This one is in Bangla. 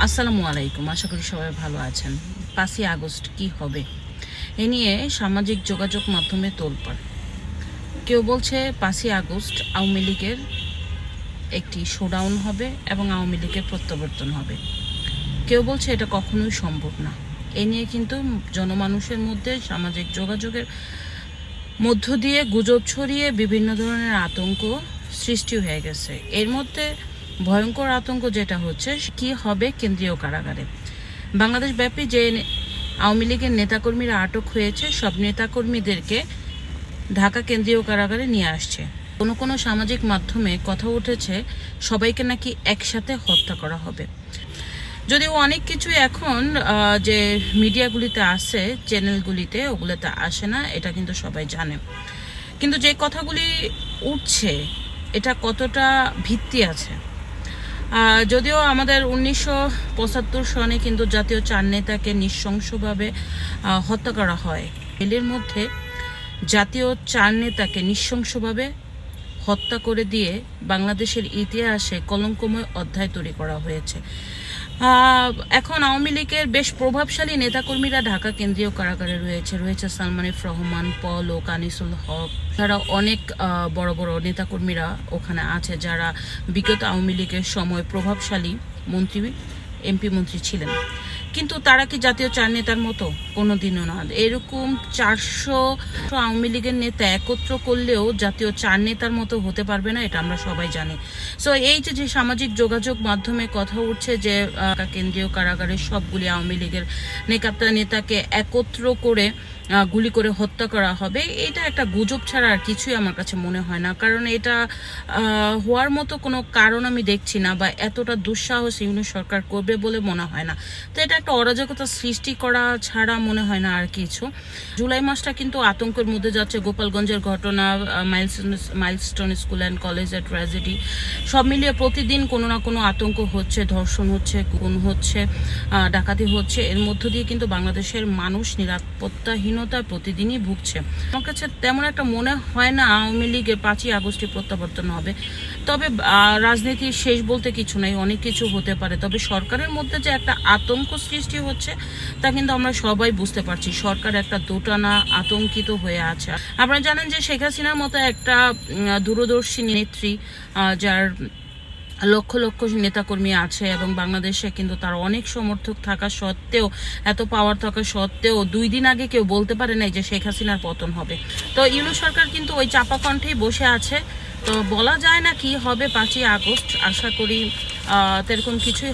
আসসালামু আলাইকুম। আশা করি সবাই ভালো আছেন। 5ই আগস্ট কি হবে এ নিয়ে সামাজিক যোগাযোগ মাধ্যমে তোলপাড়। কেউ বলছে 5ই আগস্ট আওয়ামী লীগের একটি শোডাউন হবে এবং আওয়ামী লীগের প্রত্যাবর্তন হবে। কেউ বলছে এটা কখনোই সম্ভব না। এ নিয়ে কিন্তু জনমানুষের মধ্যে সামাজিক যোগাযোগের মধ্য দিয়ে গুজব ছড়িয়ে বিভিন্ন ধরনের আতঙ্ক সৃষ্টি হয়ে গেছে। এর মধ্যে ভয়ঙ্কর আতঙ্ক যেটা হচ্ছে কি হবে কেন্দ্রীয় কারাগারে। বাংলাদেশ ব্যাপী যে আওয়ামী লীগের নেতাকর্মীরা আটক হয়েছে সব নেতাকর্মীদেরকে ঢাকা কেন্দ্রীয় কারাগারে নিয়ে আসছে। কোনো কোনো সামাজিক মাধ্যমে কথা উঠেছে সবাইকে নাকি একসাথে হত্যা করা হবে। যদিও অনেক কিছু এখন যে মিডিয়াগুলিতে আসে, চ্যানেলগুলিতে, ওগুলোতে আসে না, এটা কিন্তু সবাই জানে। কিন্তু যে কথাগুলি উঠছে এটা কতটা ভিত্তি আছে। যদিও আমাদের 1975 সনে কিন্তু জাতীয় 4 নেতাকে নৃশংসভাবে হত্যা করা হয়। জেলের মধ্যে জাতীয় 4 নেতাকে নৃশংসভাবে হত্যা করে দিয়ে বাংলাদেশের ইতিহাসে কলঙ্কময় অধ্যায় তৈরি করা হয়েছে। এখন আওয়ামী লীগের বেশ প্রভাবশালী নেতাকর্মীরা ঢাকা কেন্দ্রীয় কারাগারে রয়েছে সালমান এফ রহমান, পল ও কানিসুল হক, তারা অনেক বড় বড় নেতাকর্মীরা ওখানে আছে যারা বিগত আওয়ামী লীগের সময় প্রভাবশালী মন্ত্রী, এমপি মন্ত্রী ছিলেন। কিন্তু তারা কি জাতীয় 4 নেতার মতো? কোনো দিনও না। এরকম 400 আওয়ামী লীগের নেতা একত্র করলেও জাতীয় 4 নেতার মতো হতে পারবে না, এটা আমরা সবাই জানি। সো এই যে সামাজিক যোগাযোগ মাধ্যমে কথা উঠছে যে কেন্দ্রীয় কারাগারের সবগুলি আওয়ামী লীগের নেতাকে একত্র করে গুলি করে হত্যা করা হবে, এটা একটা গুজব ছাড়া আর কিছুই আমার কাছে মনে হয় না। কারণ এটা হওয়ার মতো কোনো কারণ আমি দেখছি না, বা এতটা দুঃসাহস ইউনিট সরকার করবে বলে মনে হয় না। তো এটা একটা অরাজকতা সৃষ্টি করা ছাড়া মনে হয় না আর কিছু। জুলাই মাসটা কিন্তু আতঙ্কের মধ্যে যাচ্ছে। গোপালগঞ্জের ঘটনা, মাইলস্টোন স্কুল অ্যান্ড কলেজের ট্র্যাজেডি, সব মিলিয়ে প্রতিদিন কোনো না কোনো আতঙ্ক হচ্ছে, ধর্ষণ হচ্ছে, খুন হচ্ছে, ডাকাতি হচ্ছে। এর মধ্য দিয়ে কিন্তু বাংলাদেশের মানুষ নিরাপত্তাহীনতা প্রতিদিনই ভুগছে। আমার কাছে তেমন একটা মনে হয় না আওয়ামী লীগের 5ই আগস্টে প্রত্যাবর্তন হবে। তবে রাজনীতির শেষ বলতে কিছু নাই, অনেক কিছু হতে পারে। তবে সরকারের মধ্যে যে একটা আতঙ্ক সৃষ্টি হচ্ছে তা কিন্তু আমরা সবাই বুঝতে পারছি। সরকার একটা দোটানা আতঙ্কিত হয়ে আছে। আপনারা জানেন যে শেখ হাসিনার মতো একটা দূরদর্শী নেত্রী, যার লক্ষ লক্ষ নেতাকর্মী আছে এবং বাংলাদেশে কিন্তু তার অনেক সমর্থক থাকা সত্ত্বেও, এত পাওয়ার থাকা সত্ত্বেও 2 দিন আগে কেউ বলতে পারে নাই যে শেখ হাসিনার পতন হবে। তো ইউনূস সরকার কিন্তু ওই চাপা কণ্ঠেই বসে আছে। তো বলা যায় না কি হবে 5ই আগস্ট। আশা করি এরকম কিছুই